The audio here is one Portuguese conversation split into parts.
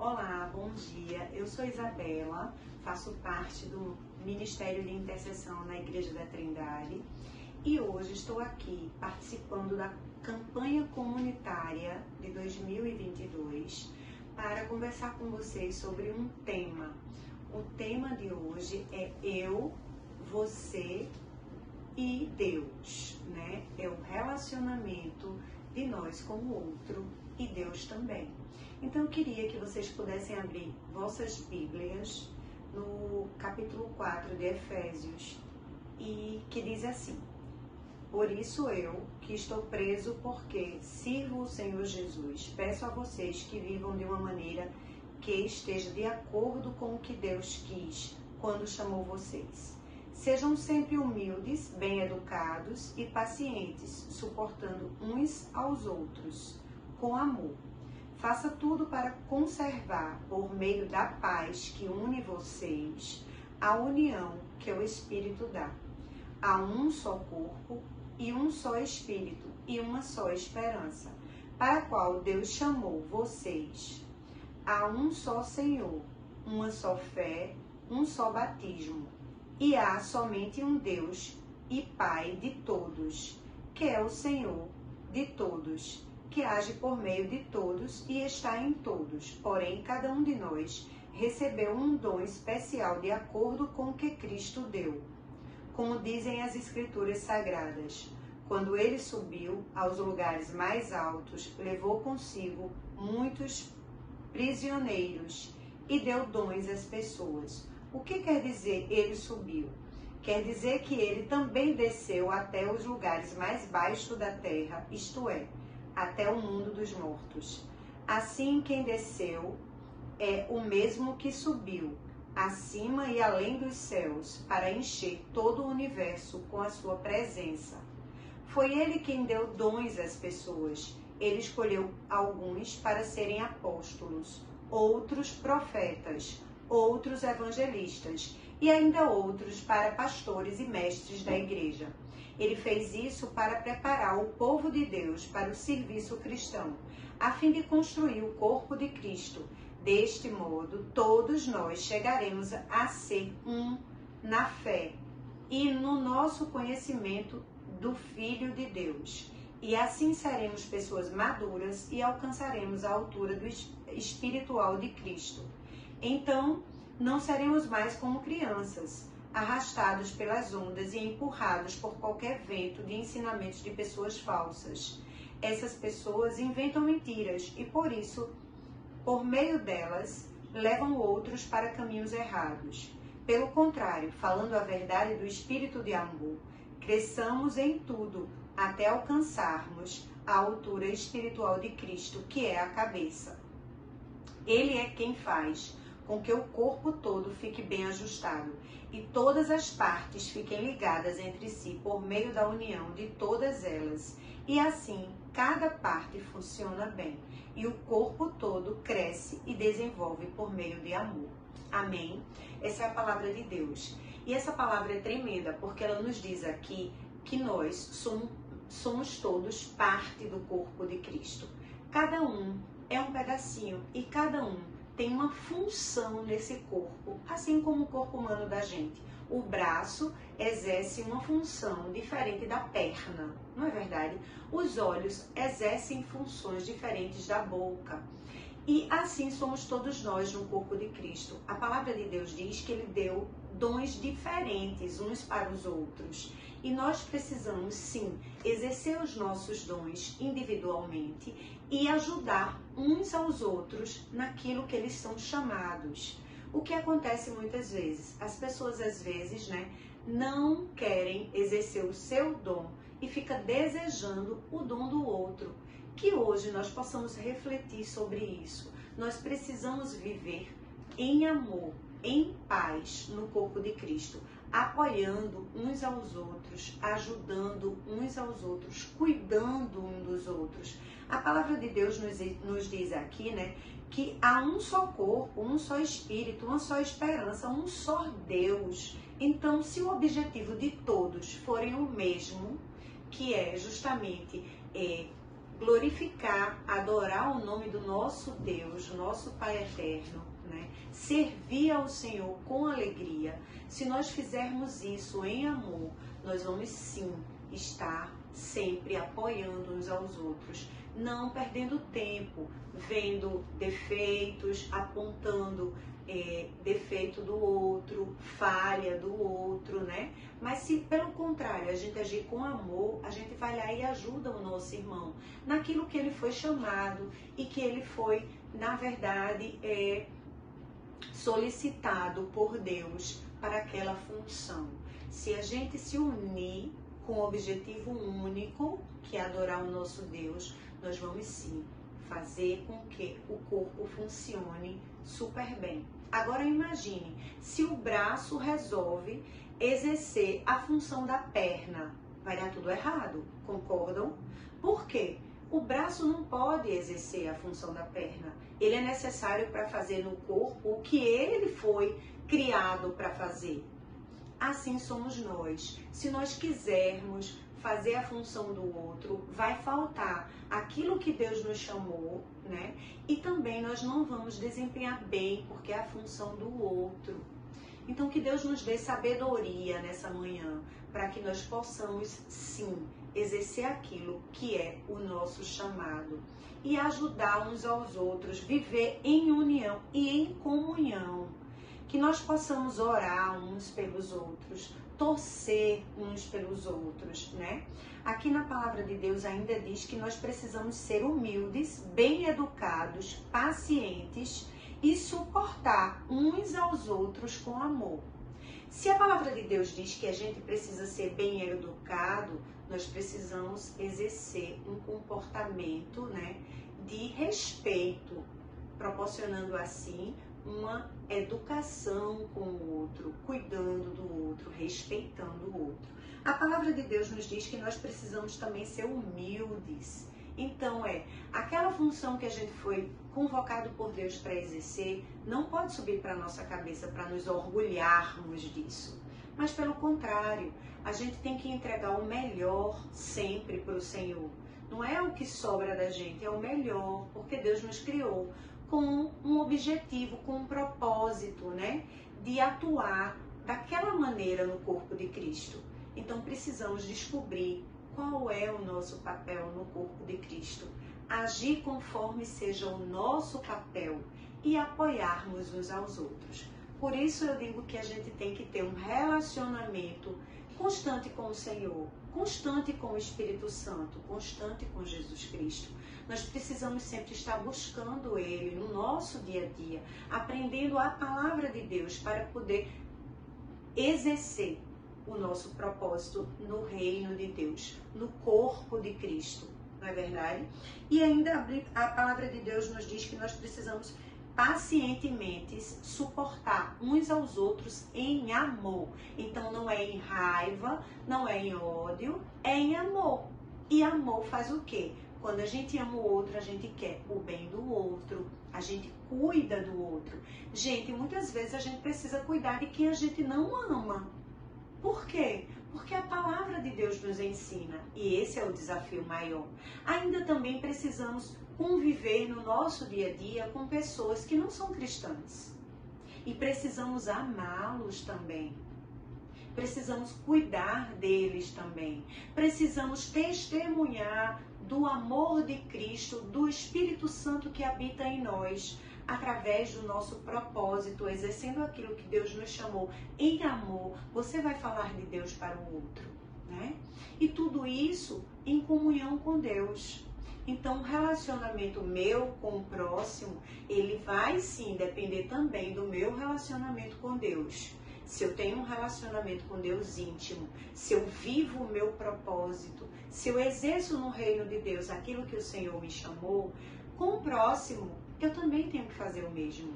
Olá, bom dia. Eu sou Isabela, faço parte do Ministério de Intercessão na Igreja da Trindade e hoje estou aqui participando da campanha comunitária de 2022 para conversar com vocês sobre um tema. O tema de hoje é eu, você e Deus, né? É o relacionamento de nós com o outro e Deus também. Então eu queria que vocês pudessem abrir vossas Bíblias no capítulo 4 de Efésios e que diz assim: por isso eu, que estou preso porque sirvo o Senhor Jesus, peço a vocês que vivam de uma maneira que esteja de acordo com o que Deus quis quando chamou vocês. Sejam sempre humildes, bem-educados e pacientes, suportando uns aos outros, com amor. Faça tudo para conservar, por meio da paz que une vocês, a união que o Espírito dá. Há um só corpo e um só Espírito e uma só esperança, para a qual Deus chamou vocês. Há um só Senhor, uma só fé, um só batismo. E há somente um Deus e Pai de todos, que é o Senhor de todos, que age por meio de todos e está em todos. Porém, cada um de nós recebeu um dom especial de acordo com o que Cristo deu. Como dizem as Escrituras Sagradas, quando ele subiu aos lugares mais altos, levou consigo muitos prisioneiros e deu dons às pessoas. O que quer dizer ele subiu? Quer dizer que ele também desceu até os lugares mais baixos da terra, isto é, até o mundo dos mortos. Assim, quem desceu é o mesmo que subiu, acima e além dos céus, para encher todo o universo com a sua presença. Foi ele quem deu dons às pessoas. Ele escolheu alguns para serem apóstolos, outros profetas, outros evangelistas e ainda outros para pastores e mestres da igreja. Ele fez isso para preparar o povo de Deus para o serviço cristão, a fim de construir o corpo de Cristo. Deste modo, todos nós chegaremos a ser um na fé e no nosso conhecimento do Filho de Deus. E assim seremos pessoas maduras e alcançaremos a altura do espiritual de Cristo. Então, não seremos mais como crianças, arrastados pelas ondas e empurrados por qualquer vento de ensinamentos de pessoas falsas. Essas pessoas inventam mentiras e, por isso, por meio delas, levam outros para caminhos errados. Pelo contrário, falando a verdade do Espírito de amor, cresçamos em tudo até alcançarmos a altura espiritual de Cristo, que é a cabeça. Ele é quem faz com que o corpo todo fique bem ajustado e todas as partes fiquem ligadas entre si por meio da união de todas elas. E assim, cada parte funciona bem e o corpo todo cresce e desenvolve por meio de amor. Amém? Essa é a palavra de Deus. E essa palavra é tremenda porque ela nos diz aqui que nós somos todos parte do corpo de Cristo. Cada um é um pedacinho e cada um tem uma função nesse corpo, assim como o corpo humano da gente. O braço exerce uma função diferente da perna, não é verdade? Os olhos exercem funções diferentes da boca. E assim somos todos nós no corpo de Cristo. A palavra de Deus diz que ele deu dons diferentes uns para os outros. E nós precisamos, sim, exercer os nossos dons individualmente e ajudar uns aos outros naquilo que eles são chamados. O que acontece muitas vezes? As pessoas, às vezes, não querem exercer o seu dom e fica desejando o dom do outro. Que hoje nós possamos refletir sobre isso. Nós precisamos viver em amor, em paz no corpo de Cristo, apoiando uns aos outros, ajudando uns aos outros, cuidando uns dos outros. A palavra de Deus nos diz aqui, que há um só corpo, um só Espírito, uma só esperança, um só Deus. Então, se o objetivo de todos forem o mesmo, que é justamente glorificar, adorar o nome do nosso Deus, nosso Pai eterno, né? Servir ao Senhor com alegria, se nós fizermos isso em amor, nós vamos sim estar sempre apoiando uns aos outros, não perdendo tempo, vendo defeitos, apontando defeito do outro, falha do outro, né? Mas se pelo contrário a gente agir com amor, a gente vai lá e ajuda o nosso irmão naquilo que ele foi chamado e que ele foi, na verdade, solicitado por Deus para aquela função. Se a gente se unir com o objetivo único, que é adorar o nosso Deus, nós vamos sim fazer com que o corpo funcione super bem. Agora imagine, se o braço resolve exercer a função da perna, vai dar tudo errado, concordam? Por quê? O braço não pode exercer a função da perna. Ele é necessário para fazer no corpo o que ele foi criado para fazer. Assim somos nós. Se nós quisermos fazer a função do outro, vai faltar aquilo que Deus nos chamou, né? E também nós não vamos desempenhar bem, porque é a função do outro. Então que Deus nos dê sabedoria nessa manhã, para que nós possamos, sim, exercer aquilo que é o nosso chamado. E ajudar uns aos outros, viver em união e em comunhão. Que nós possamos orar uns pelos outros, torcer uns pelos outros, né? Aqui na palavra de Deus ainda diz que nós precisamos ser humildes, bem educados, pacientes e suportar uns aos outros com amor. Se a palavra de Deus diz que a gente precisa ser bem educado, nós precisamos exercer um comportamento, né, de respeito, proporcionando assim uma educação com o outro, cuidando do outro, respeitando o outro. A palavra de Deus nos diz que nós precisamos também ser humildes. Então aquela função que a gente foi convocado por Deus para exercer, não pode subir para a nossa cabeça para nos orgulharmos disso. Mas pelo contrário, a gente tem que entregar o melhor sempre para o Senhor. Não é o que sobra da gente, é o melhor, porque Deus nos criou com um objetivo, com um propósito, né? De atuar daquela maneira no corpo de Cristo. Então precisamos descobrir qual é o nosso papel no corpo de Cristo. Agir conforme seja o nosso papel e apoiarmos uns aos outros. Por isso eu digo que a gente tem que ter um relacionamento constante com o Senhor, constante com o Espírito Santo, constante com Jesus Cristo. Nós precisamos sempre estar buscando Ele no nosso dia a dia, aprendendo a palavra de Deus para poder exercer o nosso propósito no reino de Deus, no corpo de Cristo, não é verdade? E ainda a palavra de Deus nos diz que nós precisamos pacientemente suportar uns aos outros em amor. Então não é em raiva, não é em ódio, é em amor. E amor faz o quê? Quando a gente ama o outro, a gente quer o bem do outro, a gente cuida do outro. Gente, muitas vezes a gente precisa cuidar de quem a gente não ama. Por quê? Porque a palavra de Deus nos ensina, e esse é o desafio maior. Ainda também precisamos conviver no nosso dia a dia com pessoas que não são cristãs. E precisamos amá-los também. Precisamos cuidar deles também. Precisamos testemunhar do amor de Cristo, do Espírito Santo que habita em nós, através do nosso propósito, exercendo aquilo que Deus nos chamou em amor. Você vai falar de Deus para o outro, né? E tudo isso em comunhão com Deus. Então, o relacionamento meu com o próximo, ele vai sim depender também do meu relacionamento com Deus. Se eu tenho um relacionamento com Deus íntimo, se eu vivo o meu propósito, se eu exerço no reino de Deus aquilo que o Senhor me chamou, com o próximo, eu também tenho que fazer o mesmo.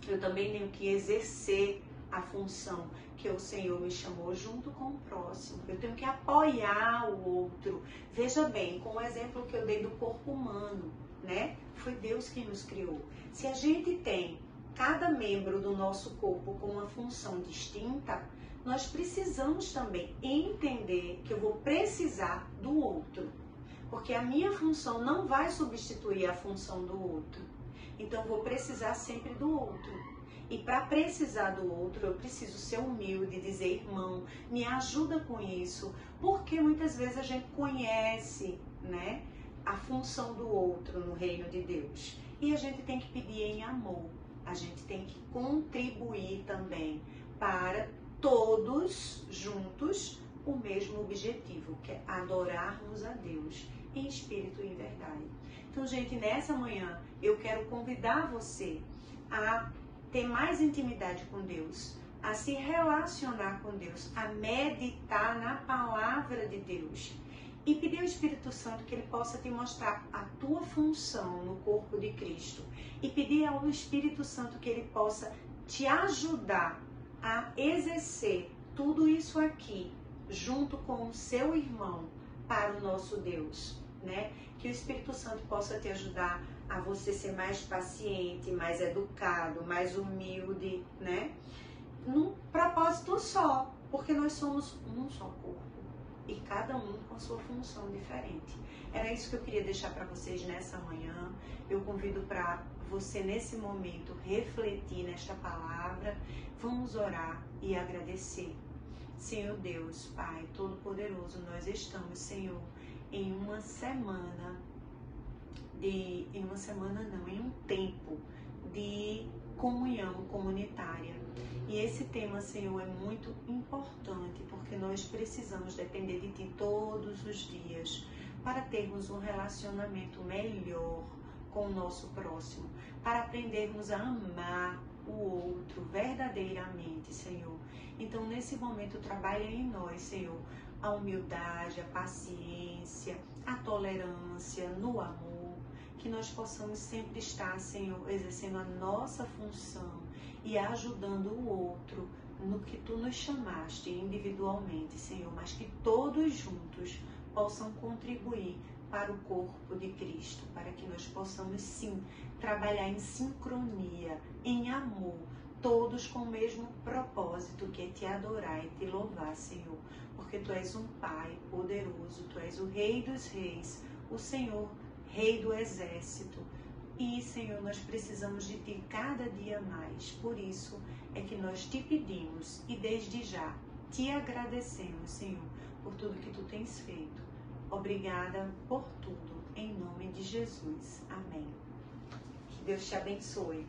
Eu também tenho que exercer a função que o Senhor me chamou junto com o próximo. Eu tenho que apoiar o outro. Veja bem, com o exemplo que eu dei do corpo humano, né? Foi Deus quem nos criou. Se a gente tem cada membro do nosso corpo com uma função distinta, nós precisamos também entender que eu vou precisar do outro. Porque a minha função não vai substituir a função do outro. Então, eu vou precisar sempre do outro. E para precisar do outro, eu preciso ser humilde, dizer, irmão, me ajuda com isso. Porque muitas vezes a gente conhece, né, a função do outro no reino de Deus. E a gente tem que pedir em amor. A gente tem que contribuir também para todos juntos o mesmo objetivo, que é adorarmos a Deus em espírito e em verdade. Então, gente, nessa manhã eu quero convidar você a ter mais intimidade com Deus, a se relacionar com Deus, a meditar na palavra de Deus e pedir ao Espírito Santo que ele possa te mostrar a tua função no corpo de Cristo e pedir ao Espírito Santo que ele possa te ajudar a exercer tudo isso aqui junto com o seu irmão para o nosso Deus, né? Que o Espírito Santo possa te ajudar a você ser mais paciente, mais educado, mais humilde, né? Num propósito só, porque nós somos um só corpo e cada um com a sua função diferente. Era isso que eu queria deixar para vocês nessa manhã. Eu convido para você nesse momento refletir nesta palavra. Vamos orar e agradecer. Senhor Deus, Pai Todo-Poderoso, nós estamos, Senhor, em um tempo de comunhão comunitária. E esse tema, Senhor, é muito importante, porque nós precisamos depender de Ti todos os dias para termos um relacionamento melhor com o nosso próximo, para aprendermos a amar o outro verdadeiramente, Senhor. Então, nesse momento, trabalha em nós, Senhor, a humildade, a paciência, a tolerância, no amor, que nós possamos sempre estar, Senhor, exercendo a nossa função e ajudando o outro no que Tu nos chamaste individualmente, Senhor, mas que todos juntos possam contribuir para o corpo de Cristo, para que nós possamos, sim, trabalhar em sincronia, em amor, todos com o mesmo propósito, que é Te adorar e Te louvar, Senhor, porque Tu és um Pai poderoso, Tu és o Rei dos Reis, o Senhor, Rei do Exército. E, Senhor, nós precisamos de Ti cada dia mais. Por isso é que nós Te pedimos e desde já Te agradecemos, Senhor, por tudo que Tu tens feito. Obrigada por tudo, em nome de Jesus. Amém. Que Deus te abençoe.